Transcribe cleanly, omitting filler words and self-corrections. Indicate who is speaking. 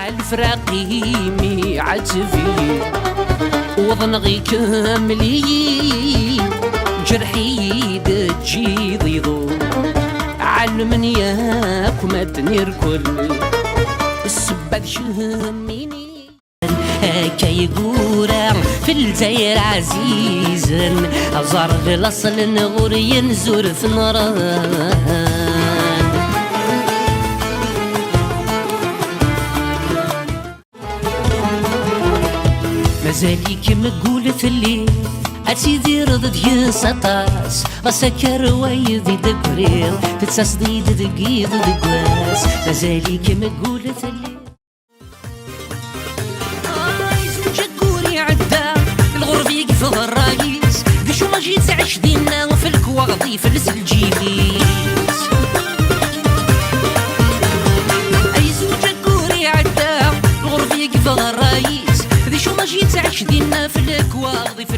Speaker 1: الفراقي عتفي وضنغي كاملي جرحي دجي ضيضو علمني ياك ما تنير كل السباد شهميني هكا يقورا في الجزائر عزيزا أزار في الأصل نغوري ينزور في نران مازاليك مقولة الليل أتيدي رضد ينسطاس غسكر ويدي دقريل تتساس ضيد دقيد دقواس مازاليك مقولة الليل زوجك قولي عدا الغرب يقف الرايس قشو ما جيت عش دينا وفي الكواغضي في الجيبيس أي زوجك قولي عدا الغرب يقف الرايس شو ما جيت عش دينا في الكواغضي في